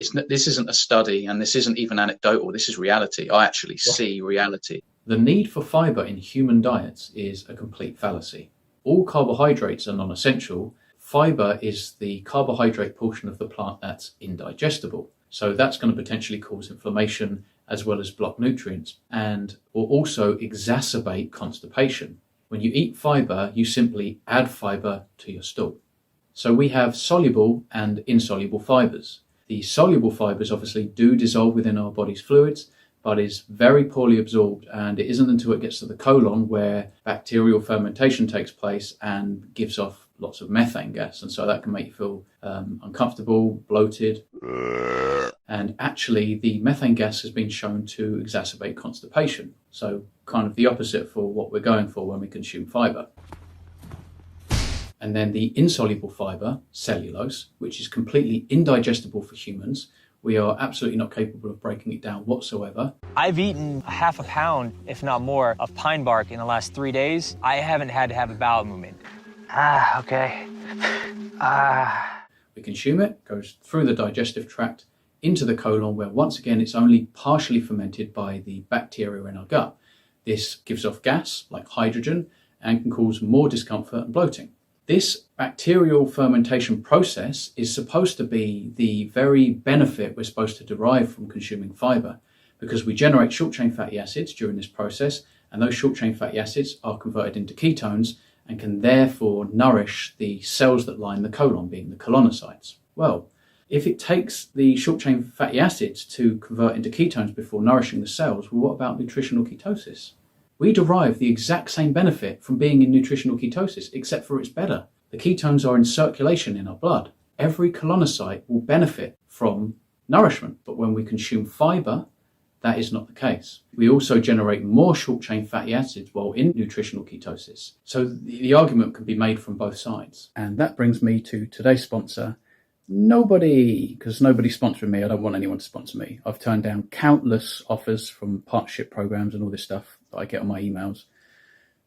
This isn't a study, and this isn't even anecdotal. This is reality. I actually see reality. The need for fiber in human diets is a complete fallacy. All carbohydrates are non-essential. Fiber is the carbohydrate portion of the plant that's indigestible. So that's going to potentially cause inflammation as well as block nutrients, and will also exacerbate constipation. When you eat fiber, you simply add fiber to your stool. So we have soluble and insoluble fibers. The soluble fibers obviously do dissolve within our body's fluids, but is very poorly absorbed, and it isn't until it gets to the colon where bacterial fermentation takes place and gives off lots of methane gas, and so that can make you feel uncomfortable, bloated, and actually the methane gas has been shown to exacerbate constipation, so kind of the opposite for what we're going for when we consume fiber. And then the insoluble fiber, cellulose, which is completely indigestible for humans. We are absolutely not capable of breaking it down whatsoever. I've eaten half a pound, if not more, of pine bark in the last 3 days. I haven't had to have a bowel movement. Okay. We consume it, goes through the digestive tract into the colon, where once again it's only partially fermented by the bacteria in our gut. This gives off gas like hydrogen and can cause more discomfort and bloating. This bacterial fermentation process is supposed to be the very benefit we're supposed to derive from consuming fiber, because we generate short-chain fatty acids during this process, and those short-chain fatty acids are converted into ketones and can therefore nourish the cells that line the colon, being the colonocytes. Well, if it takes the short-chain fatty acids to convert into ketones before nourishing the cells, well, what about nutritional ketosis? We derive the exact same benefit from being in nutritional ketosis, except for it's better. The ketones are in circulation in our blood. Every colonocyte will benefit from nourishment, but when we consume fiber, that is not the case. We also generate more short-chain fatty acids while in nutritional ketosis. So the argument can be made from both sides. And that brings me to today's sponsor, nobody, because nobody's sponsoring me. I don't want anyone to sponsor me. I've turned down countless offers from partnership programs and all this stuff that I get on my emails.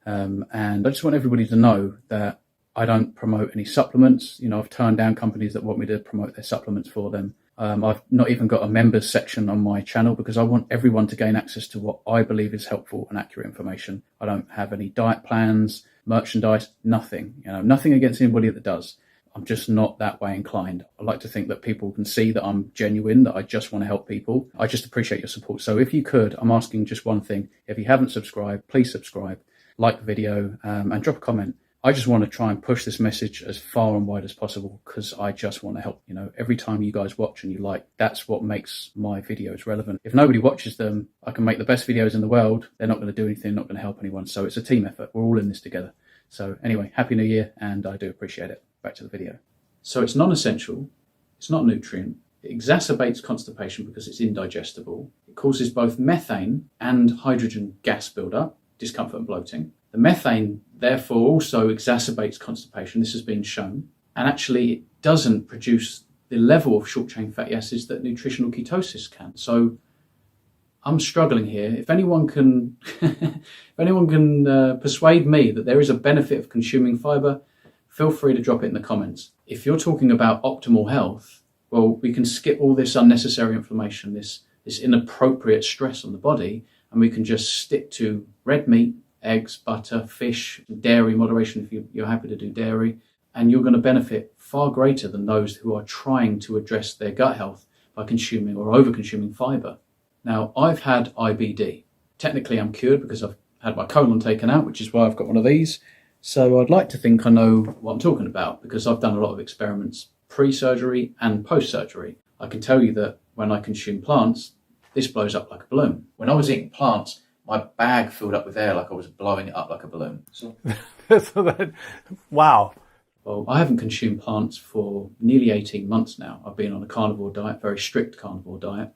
And I just want everybody to know that I don't promote any supplements. You know, I've turned down companies that want me to promote their supplements for them. I've not even got a members section on my channel because I want everyone to gain access to what I believe is helpful and accurate information. I don't have any diet plans, merchandise, nothing. You know, nothing against anybody that does. I'm just not that way inclined. I like to think that people can see that I'm genuine, that I just want to help people. I just appreciate your support. So if you could, I'm asking just one thing. If you haven't subscribed, please subscribe, like the video, and drop a comment. I just want to try and push this message as far and wide as possible because I just want to help. You know, every time you guys watch and you like, that's what makes my videos relevant. If nobody watches them, I can make the best videos in the world. They're not going to do anything, not going to help anyone. So it's a team effort. We're all in this together. So anyway, Happy New Year, and I do appreciate it. Back to the video. So it's non-essential. It's not a nutrient. It exacerbates constipation because it's indigestible. It causes both methane and hydrogen gas buildup, discomfort and bloating. The methane, therefore, also exacerbates constipation. This has been shown. And actually, it doesn't produce the level of short-chain fatty acids that nutritional ketosis can. So I'm struggling here. If anyone can, persuade me that there is a benefit of consuming fiber, feel free to drop it in the comments. If you're talking about optimal health, well, we can skip all this unnecessary inflammation, this inappropriate stress on the body, and we can just stick to red meat, eggs, butter, fish, dairy, moderation if you're happy to do dairy, and you're going to benefit far greater than those who are trying to address their gut health by consuming or over-consuming fiber. Now, I've had IBD. Technically, I'm cured because I've had my colon taken out, which is why I've got one of these. So I'd like to think I know what I'm talking about because I've done a lot of experiments pre-surgery and post-surgery. I can tell you that when I consume plants, this blows up like a balloon. When I was eating plants, my bag filled up with air like I was blowing it up like a balloon. Wow. Well, I haven't consumed plants for nearly 18 months now. I've been on a carnivore diet, very strict carnivore diet.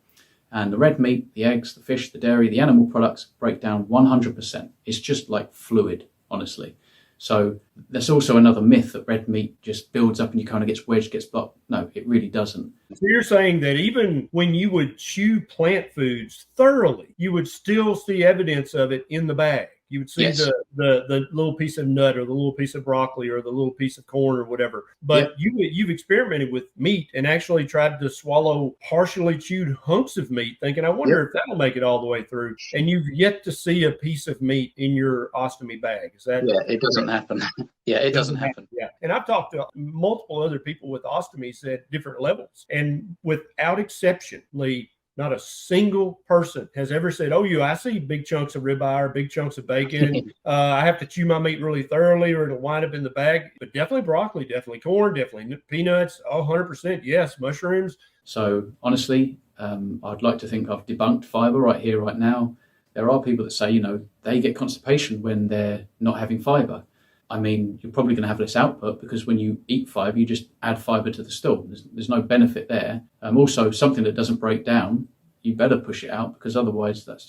And the red meat, the eggs, the fish, the dairy, the animal products break down 100%. It's just like fluid, honestly. So there's also another myth that red meat just builds up and you kind of gets wedged, gets blocked. No, it really doesn't. So you're saying that even when you would chew plant foods thoroughly, you would still see evidence of it in the bag. You would see Yes. the little piece of nut or the little piece of broccoli or the little piece of corn or whatever. But you've experimented with meat and actually tried to swallow partially chewed hunks of meat, thinking, I wonder if that'll make it all the way through. And you've yet to see a piece of meat in your ostomy bag. Is that? Yeah, it doesn't happen. Yeah, it doesn't happen. Yeah. And I've talked to multiple other people with ostomies at different levels. And without exception, Lee, not a single person has ever said, oh, I see big chunks of ribeye or big chunks of bacon. I have to chew my meat really thoroughly or it'll wind up in the bag. But definitely broccoli, definitely corn, definitely peanuts, 100%. Yes, mushrooms. So honestly, I'd like to think I've debunked fiber right here, right now. There are people that say, they get constipation when they're not having fiber. I mean, you're probably going to have less output because when you eat fiber, you just add fiber to the stool. There's no benefit there. Also, something that doesn't break down, you better push it out because otherwise it's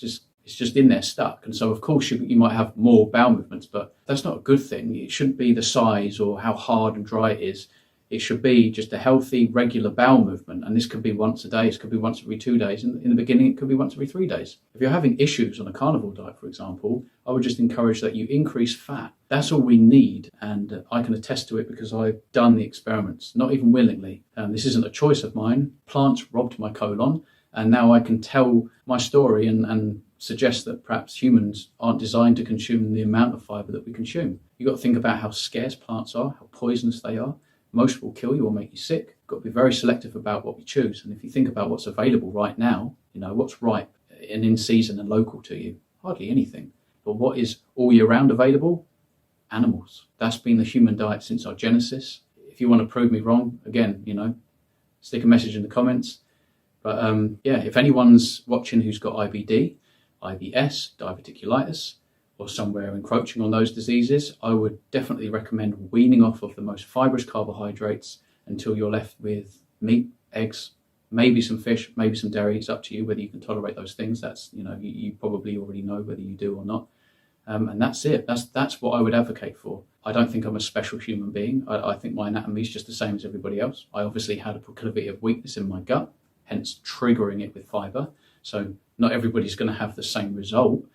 just in there stuck. And so, of course, you might have more bowel movements, but that's not a good thing. It shouldn't be the size or how hard and dry it is. It should be just a healthy, regular bowel movement. And this could be once a day. It could be once every 2 days. In the beginning, it could be once every 3 days. If you're having issues on a carnivore diet, for example, I would just encourage that you increase fat. That's all we need. And I can attest to it because I've done the experiments, not even willingly. This isn't a choice of mine. Plants robbed my colon. And now I can tell my story and suggest that perhaps humans aren't designed to consume the amount of fiber that we consume. You've got to think about how scarce plants are, how poisonous they are. Most will kill you or make you sick. You've got to be very selective about what we choose. And if you think about what's available right now, what's ripe and in season and local to you, hardly anything. But what is all year round available? Animals. That's been the human diet since our genesis. If you want to prove me wrong, again, stick a message in the comments. But if anyone's watching who's got IBD, IBS, diverticulitis, or somewhere encroaching on those diseases, I would definitely recommend weaning off of the most fibrous carbohydrates until you're left with meat, eggs, maybe some fish, maybe some dairy. It's up to you whether you can tolerate those things. That's, you probably already know whether you do or not. And that's it. That's what I would advocate for. I don't think I'm a special human being. I think my anatomy is just the same as everybody else. I obviously had a proclivity of weakness in my gut, hence triggering it with fiber. So not everybody's going to have the same result.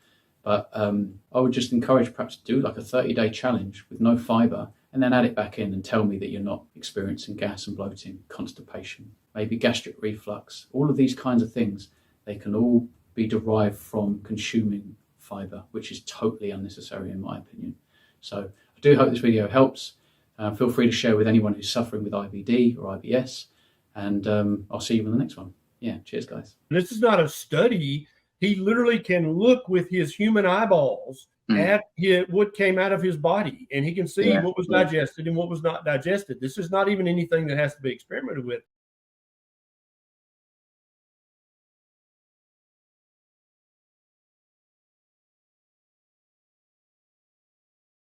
But I would just encourage perhaps to do like a 30-day challenge with no fiber and then add it back in and tell me that you're not experiencing gas and bloating, constipation, maybe gastric reflux. All of these kinds of things, they can all be derived from consuming fiber, which is totally unnecessary in my opinion. So I do hope this video helps. Feel free to share with anyone who's suffering with IBD or IBS. And I'll see you in the next one. Yeah, cheers, guys. This is not a study. He literally can look with his human eyeballs at what came out of his body, and he can see what was digested and what was not digested. This is not even anything that has to be experimented with.